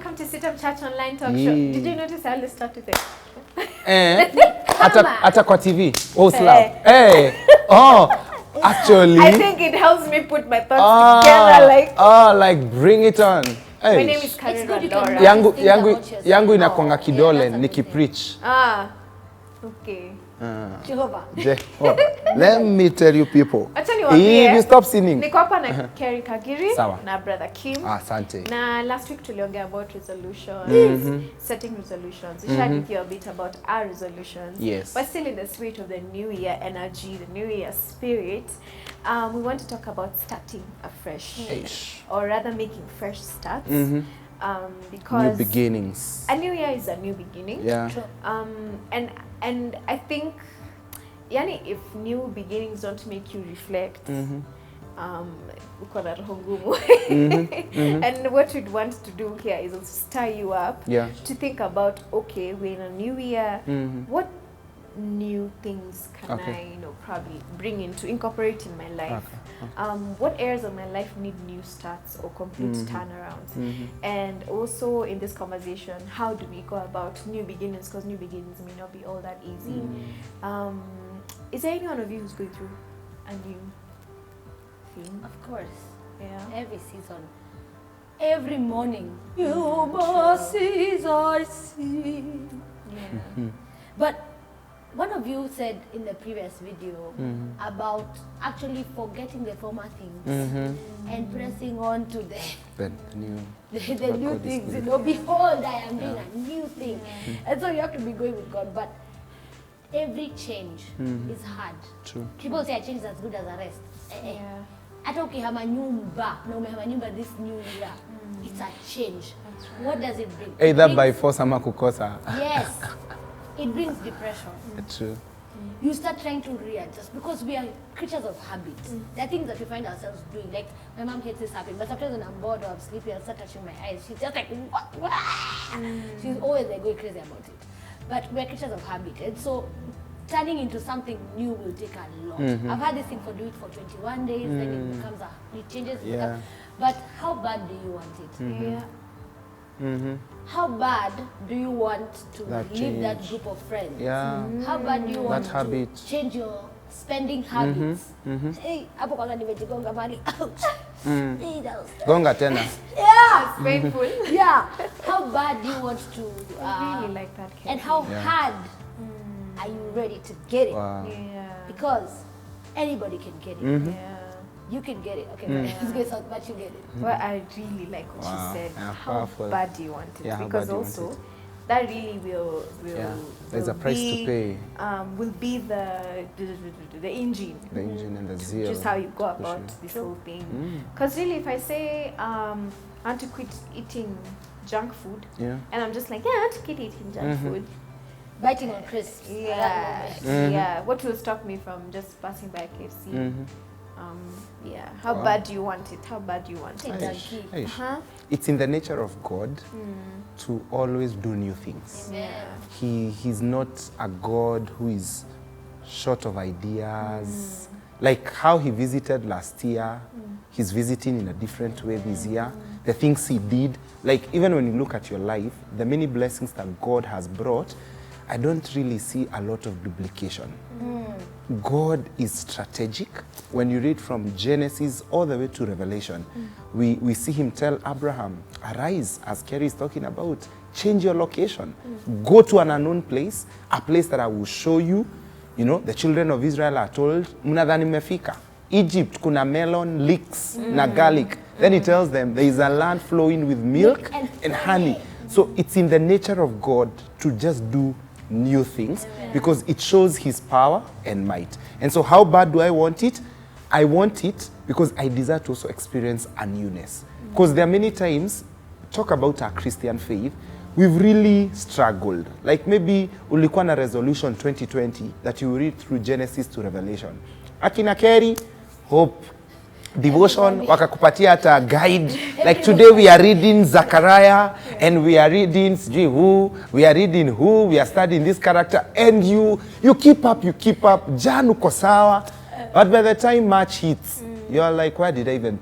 welcome to CITAM Church Online Talkshow. Did you notice I always start with it? Ata kwa TV. Oh, slap. Hey. Oh, actually. I think it helps me put my thoughts together. Like bring it on. Hey. My name is Karwirwa Laura. Yangu inakwanga kidole nikipreach. Okay. Jehovah. Let me tell you people. If you stop sinning. Niko hapa na Kerry Kagiri Sawa. na brother Kim. Asante. Na last week tuliongea about resolutions, setting resolutions. We shared with you a bit about our resolutions. Yes. But still in the spirit of the new year energy, the new year spirit, we want to talk about starting afresh. Or rather making fresh starts. Because new beginnings. A new year is a new beginning. Yeah. And I think, yani, if new beginnings don't make you reflect, uko na roho ngumu. And what we'd want to do here is also stir you up to think about, okay, we're in a new year. What new things can I, probably bring into, incorporate in my life? What areas of my life need new starts or complete turnarounds? And also in this conversation, how do we go about new beginnings? Because new beginnings may not be all that easy. Is there any one of you who's going through a new thing? Of course. Yeah. Every season. Every morning. New mercies I see. Yeah. But one of you said in the previous video about actually forgetting the former things and pressing on to the new things. Behold, I am doing a new thing. And so you have to be going with God. But every change is hard. True. People say a change is as good as a rest. Hata ukihama nyumba, na umehama nyumba this new year, it's a change. What does it bring? Either by force ama kukosa. Yes. It brings depression. True. You start trying to readjust because we are creatures of habit. There are things that we find ourselves doing. Like my mom hates this habit, but sometimes when I'm bored or I'm sleepy, I'll start touching my eyes. She's just like, what? She's always like going crazy about it. But we're creatures of habit, and so turning into something new will take a lot. I've had this thing for do it for 21 days, then it becomes it changes. Yeah. But how bad do you want it? Yeah. How bad do you want to leave that group of friends? Yeah. How bad do you want habit. to change your spending habits? Hey, hapo kwanza nimejigonga mali. Gonga tena. Yeah. It's painful. Yeah. How bad do you want to I really like that, Kerry. and how hard are you ready to get it? Wow. Yeah. Because anybody can get it. Yeah. You can get it. Okay, it's good, but you get it. Well, I really like what you said. Yeah, how powerful. bad do you want it? Yeah, how because bad do you also, want that really will There's a price to pay. Will be the engine. The engine and the zeal. Just how you go about this whole thing. Because really, if I say I want to quit eating junk food, and I'm just like, yeah, I want to quit eating junk food. Biting on crisps. Yeah. What will stop me from just passing by KFC? How bad do you want it? How bad do you want it? It's in the nature of God to always do new things. He's not a God who is short of ideas. Like how he visited last year, he's visiting in a different way this year. The things he did, like even when you look at your life, the many blessings that God has brought, I don't really see a lot of duplication. God is strategic. When you read from Genesis all the way to Revelation, we see him tell Abraham, arise, as Kerry is talking about, change your location. Go to an unknown place, a place that I will show you. You know, the children of Israel are told, mnadhani mmefika. Egypt, kuna melon, leeks, na garlic. Then he tells them, there is a land flowing with milk and honey. So it's in the nature of God to just do new things because it shows his power and might. And so how bad do I want it? I want it because I desire to also experience a newness. Because there are many times, talk about our Christian faith, we've really struggled. Like maybe ulikuwa na resolution 2020 that you read through Genesis to Revelation. Akina Kerry, hope, devotion, wakakupatia hata guide. Like today we are reading Zechariah and we are reading who, we are reading who, we are studying this character, and you keep up, Jan uko sawa. But by the time March hits, you are like, why did I even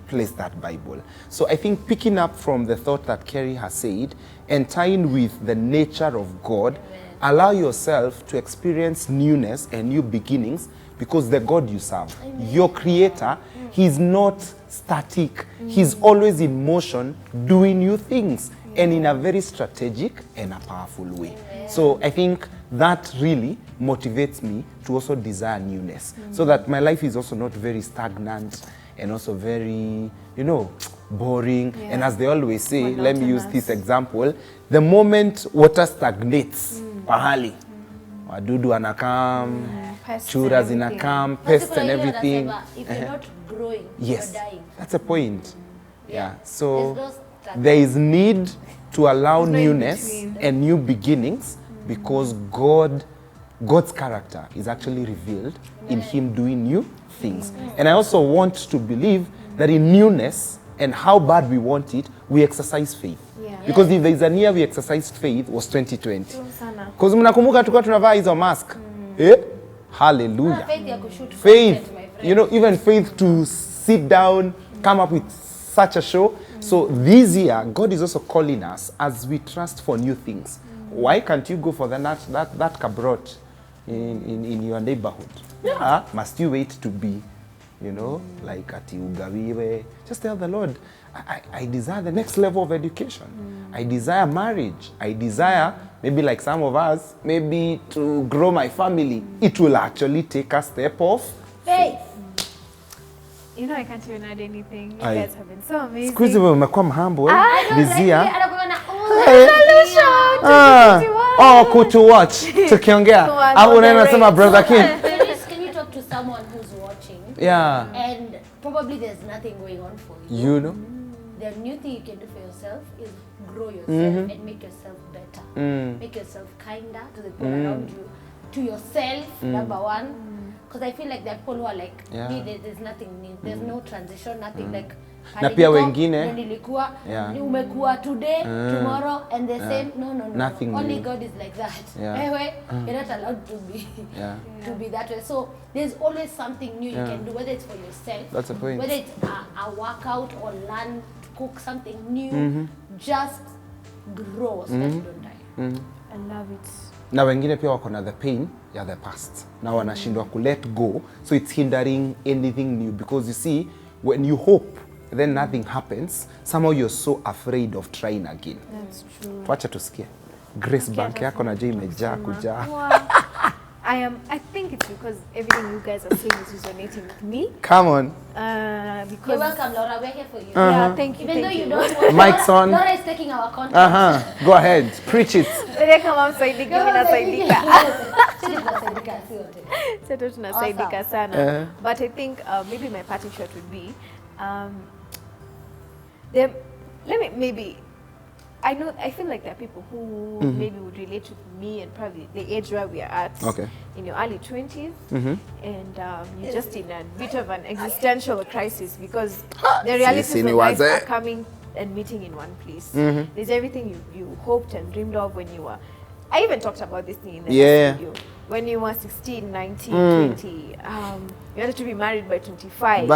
place that Bible. So I think picking up from the thought that Kerry has said and tying with the nature of God, allow yourself to experience newness and new beginnings because the God you serve, your creator, he's not static. He's always in motion doing new things and in a very strategic and a powerful way. So I think that really motivates me to also desire newness so that my life is also not very stagnant and also very, you know, boring. And as they always say, let me use this example, the moment water stagnates, pahali, wadudu anakam, chura zinakam, pests and everything. If you're not growing, yes, you're dying. that's a point. Yeah, so there is need to allow newness and new beginnings because God's character is actually revealed in him doing new things. And I also want to believe that in newness and how bad we want it, we exercise faith. Because if there is a year we exercised faith was 2020. Because mnakumbuka tulikuwa tunavaa hizo mask. Hallelujah. Faith, you know, even faith to sit down, come up with such a show. So this year, God is also calling us as we trust for new things. Why can't you go for that kabrot in your neighborhood? Yeah. Must you wait to be, you know, like ati ugawiwe? Just tell the Lord, I desire the next level of education. I desire marriage. I desire, maybe like some of us, maybe to grow my family. It will actually take a step of faith. You know, I can't even add anything. You guys have been so amazing. Squeeze umekuwa mhumble this year. Kutu watch. Tukiongea. Au unasema brother King. Can you talk to someone who's watching? Yeah. And probably there's nothing going on for you. You know? The new thing you can do for yourself is grow yourself and make yourself better. Make yourself kinder to the people around you. To yourself, number one. Because I feel like there are people who are like, there's nothing new. There's no transition, nothing like. Na pia wengine. Nilikuwa, umekuwa today, tomorrow, and the same. No. Nothing Only new. God is like that. Anyway, you're not allowed to be that way. So there's always something new you can do, whether it's for yourself, that's a point. whether it's a workout or learn to cook something new. Just grow so that you don't die. I love it. Na wengine pia wako na the pain ya the past. Na wanashindwa ku let go. So it's hindering anything new. Because you see, when you hope, then nothing happens. Somehow you're so afraid of trying again. That's true. Wacha tusikie. Grace bank yako na je imejaa kujaa. I think it's because everything you guys are saying is resonating with me. Come on. Because you're welcome, Laura. We're here for you. Yeah, thank you. Even though you don't want Mic's on. Laura is taking our content. Go ahead. Preach it. Kama msaidika mimi nasaidika. Sasa tunasaidika sana. But I think maybe my parting shot would be I feel like there are people who maybe would relate to me and probably the age where we are at in your early 20s and you're just in a bit of an existential crisis because the realities of life are coming and meeting in one place. There's everything you hoped and dreamed of when you were, I even talked about this thing in the last video. When you were 16, 19, 20, you wanted to be married by 25.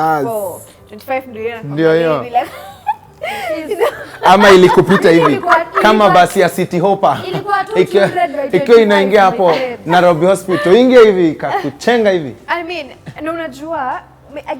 25 ndio like ama ilikupita hivi kama basi ya City Hopper ikiwa inaingia hapo Nairobi Hospital ingia hivi kakuchenga hivi. I mean, na unajua I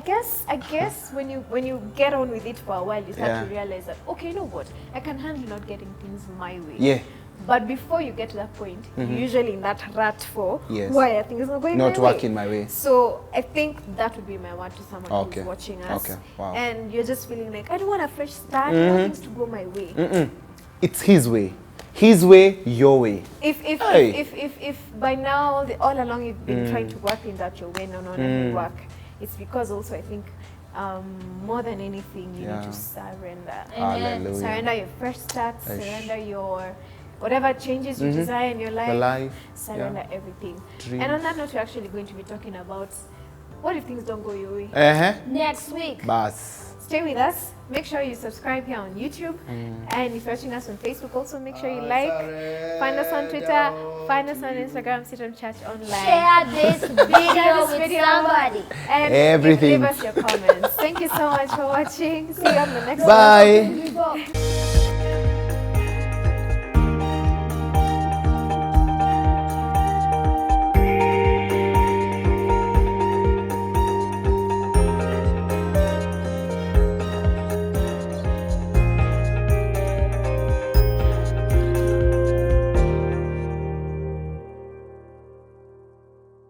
guess when you get on with it for a while you start to realize that okay, you know what, I can handle not getting things my way. But before you get to that point, you're usually in that rut for why are things not going my way? Not working my way. So I think that would be my word to someone who's watching us. Wow. And you're just feeling like, I don't want a fresh start, I want things to go my way. It's his way. His way, your way. If by now, all along you've been trying to work in that your way, no, work. It's because also I think more than anything, you need to surrender. Hallelujah. Surrender your fresh start, surrender your whatever changes you desire in your life, surrender everything. Dreams. And on that note, we're actually going to be talking about what if things don't go your way next week. Stay with us. Make sure you subscribe here on YouTube. And if you're watching us on Facebook, also make sure you like. Find us on Twitter. Find us on Instagram. CITAM ChurchOnline. Share this video with somebody. And everything. Leave us your comments. Thank you so much for watching. See you on the next one. Bye. We go.